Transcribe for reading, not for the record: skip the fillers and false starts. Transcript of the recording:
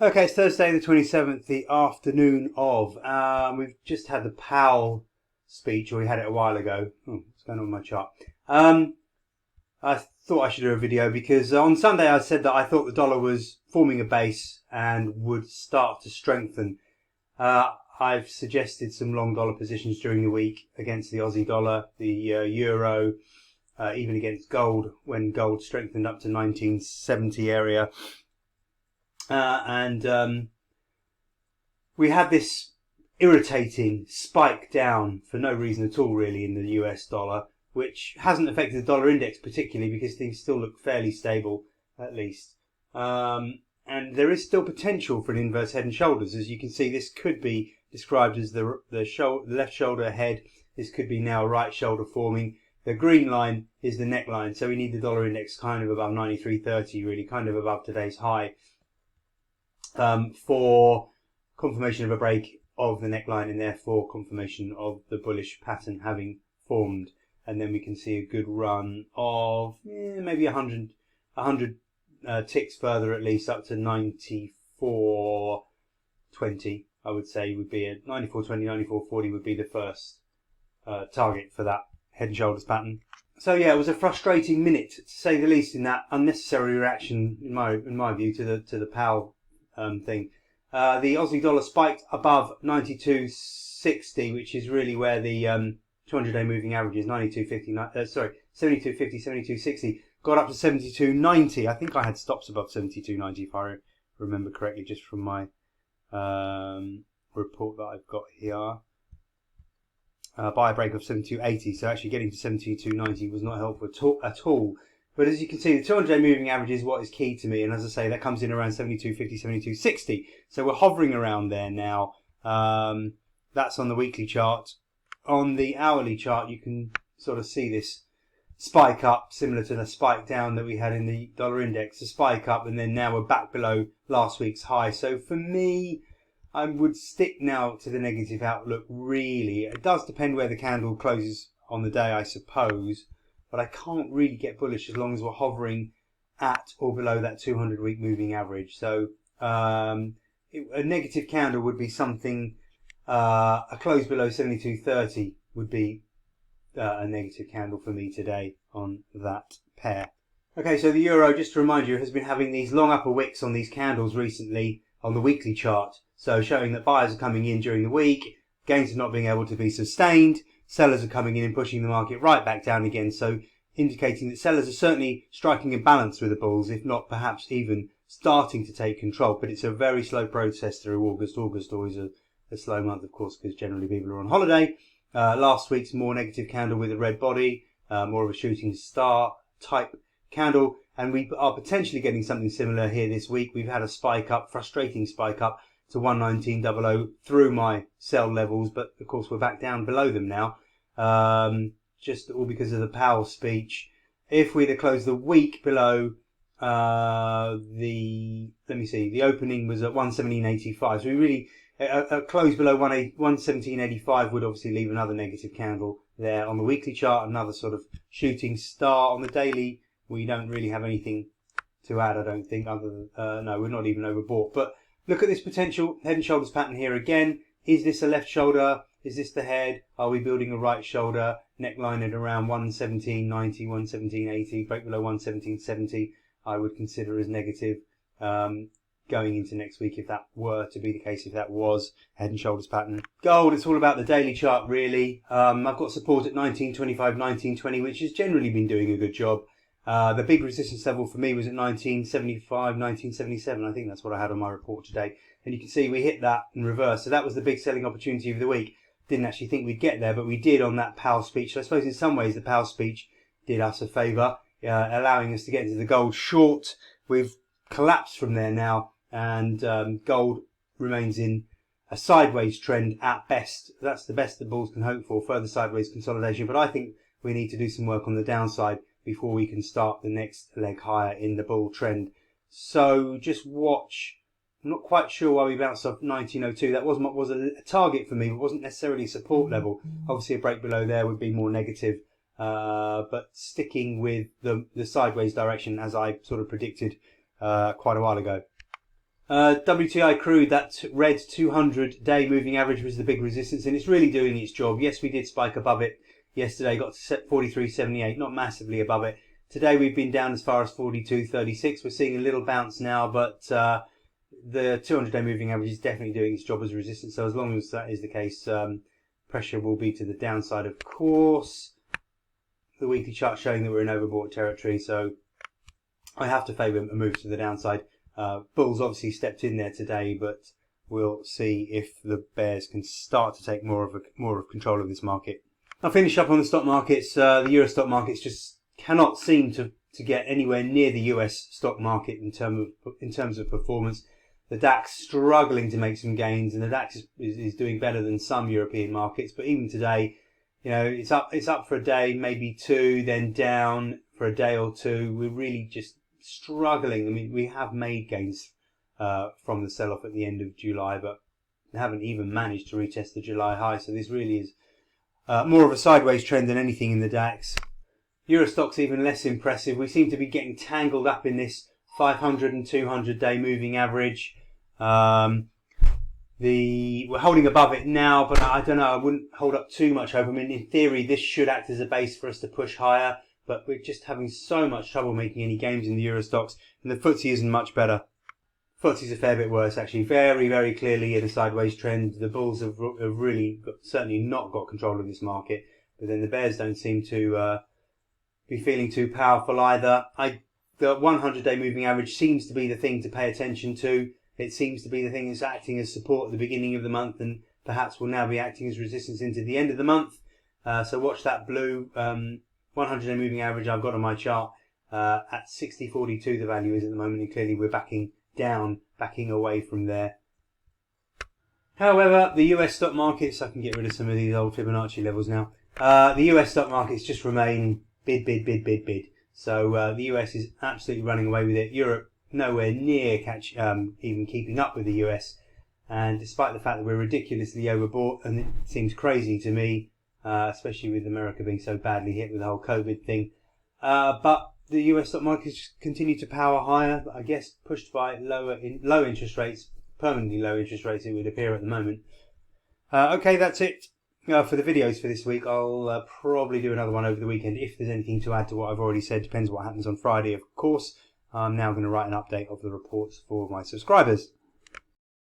Okay, it's Thursday the 27th, the afternoon of. We've just had the Powell speech, or we had it a while ago. Oh, what's going on with my chart? I thought I should do a video because on Sunday I said that I thought the dollar was forming a base and would start to strengthen. I've suggested some long dollar positions during the week against the Aussie dollar, the euro, even against gold when gold strengthened up to 1970 area. We had this irritating spike down for no reason at all really in the US dollar, which hasn't affected the dollar index particularly because things still look fairly stable at least. And there is still potential for an inverse head and shoulders. As you can see, this could be described as the left shoulder head. This could be now right shoulder forming. The green line is the neckline, so we need the dollar index kind of above 93.30 really, kind of above today's high. For confirmation of a break of the neckline and therefore confirmation of the bullish pattern having formed. And then we can see a good run of maybe 100 ticks further at least, up to 94.20 I would say would be at 94.20, 94.40 would be the first target for that head and shoulders pattern. So yeah, it was a frustrating minute to say the least in that unnecessary reaction in my view to the Powell thing. The Aussie dollar spiked above 92.60, which is really where the 200-day moving average is. 72.50, 72.60. Got up to 72.90. I think I had stops above 72.90 if I remember correctly, just from my report that I've got here. Buy a break of 72.80, so actually getting to 72.90 was not helpful at all. But as you can see, the 200-day moving average is what is key to me. And as I say, that comes in around 72.50, 72.60. So we're hovering around there now. That's on the weekly chart. On the hourly chart, you can sort of see this spike up, similar to the spike down that we had in the dollar index. A spike up, and then now we're back below last week's high. So for me, I would stick now to the negative outlook, really. It does depend where the candle closes on the day, I suppose. But I can't really get bullish as long as we're hovering at or below that 200-week moving average. So a negative candle would be something, a close below 72.30 would be a negative candle for me today on that pair. Okay, so the euro, just to remind you, has been having these long upper wicks on these candles recently on the weekly chart. So showing that buyers are coming in during the week, gains are not being able to be sustained. Sellers are coming in and pushing the market right back down again, so indicating that sellers are certainly striking a balance with the bulls, if not perhaps even starting to take control. But it's a very slow process through August. August always a slow month, of course, because generally people are on holiday. Last week's more negative candle with a red body, more of a shooting star type candle, and we are potentially getting something similar here this week. We've had a spike up, frustrating spike up, to 119.00 through my sell levels, but of course we're back down below them now, just all because of the Powell speech. If we'd have closed the week below the opening was at 117.85, so we really a close below 117.85 would obviously leave another negative candle there. On the weekly chart, another sort of shooting star. On the daily, we don't really have anything to add, I don't think, other than no, we're not even overbought. But look at this potential head and shoulders pattern here again. Is this a left shoulder? Is this the head? Are we building a right shoulder? Neckline at around 117.90, 117.80, break below 117.70, I would consider as negative going into next week if that were to be the case, if that was head and shoulders pattern. Gold, it's all about the daily chart really. I've got support at 19.25, 19.20, which has generally been doing a good job. The big resistance level for me was at 1975, 1977. I think that's what I had on my report today. And you can see we hit that in reverse. So that was the big selling opportunity of the week. Didn't actually think we'd get there, but we did on that Powell speech. So I suppose in some ways the Powell speech did us a favour, allowing us to get into the gold short. We've collapsed from there now, and gold remains in a sideways trend at best. That's the best that bulls can hope for, further sideways consolidation. But I think we need to do some work on the downside before we can start the next leg higher in the bull trend. So just watch. I'm not quite sure why we bounced off 1902. That was a target for me, but wasn't necessarily a support level. Obviously a break below there would be more negative, but sticking with the sideways direction as I sort of predicted quite a while ago. WTI crude, that red 200-day moving average was the big resistance, and it's really doing its job. Yes, we did spike above it yesterday, got to 43.78, not massively above it. Today we've been down as far as 42.36. We're seeing a little bounce now, but the 200-day moving average is definitely doing its job as resistance. So as long as that is the case, pressure will be to the downside, of course. The weekly chart showing that we're in overbought territory, so I have to favour a move to the downside. Bulls obviously stepped in there today, but we'll see if the bears can start to take more of control of this market. I'll finish up on the stock markets. The Euro stock markets just cannot seem to get anywhere near the US stock market in terms of performance. The DAX struggling to make some gains, and the DAX is doing better than some European markets. But even today, you know, it's up for a day, maybe two, then down for a day or two. We're really just struggling. I mean, we have made gains from the sell-off at the end of July, but haven't even managed to retest the July high. So this really is more of a sideways trend than anything in the DAX. Eurostock's even less impressive. We seem to be getting tangled up in this 500 and 200 day moving average. We're holding above it now, but I don't know, I wouldn't hold up too much hope. I mean, in theory, this should act as a base for us to push higher, but we're just having so much trouble making any gains in the Eurostocks, and the FTSE isn't much better. FTSE's a fair bit worse, actually. Very, very clearly in a sideways trend. The bulls have really certainly not got control of this market, but then the bears don't seem to be feeling too powerful either. The 100-day moving average seems to be the thing to pay attention to. It seems to be the thing that's acting as support at the beginning of the month, and perhaps will now be acting as resistance into the end of the month. So watch that blue 100-day moving average I've got on my chart at 60.42. The value is at the moment, and clearly we're backing away from there. However, the US stock markets, I can get rid of some of these old Fibonacci levels now. The US stock markets just remain bid. So the US is absolutely running away with it. Europe nowhere near even keeping up with the US. And despite the fact that we're ridiculously overbought, and it seems crazy to me, especially with America being so badly hit with the whole COVID thing. But the US stock markets just continue to power higher, I guess pushed by low interest rates, permanently low interest rates it would appear at the moment. Okay, that's it for the videos for this week. I'll probably do another one over the weekend if there's anything to add to what I've already said. Depends what happens on Friday, of course. I'm now going to write an update of the reports for my subscribers.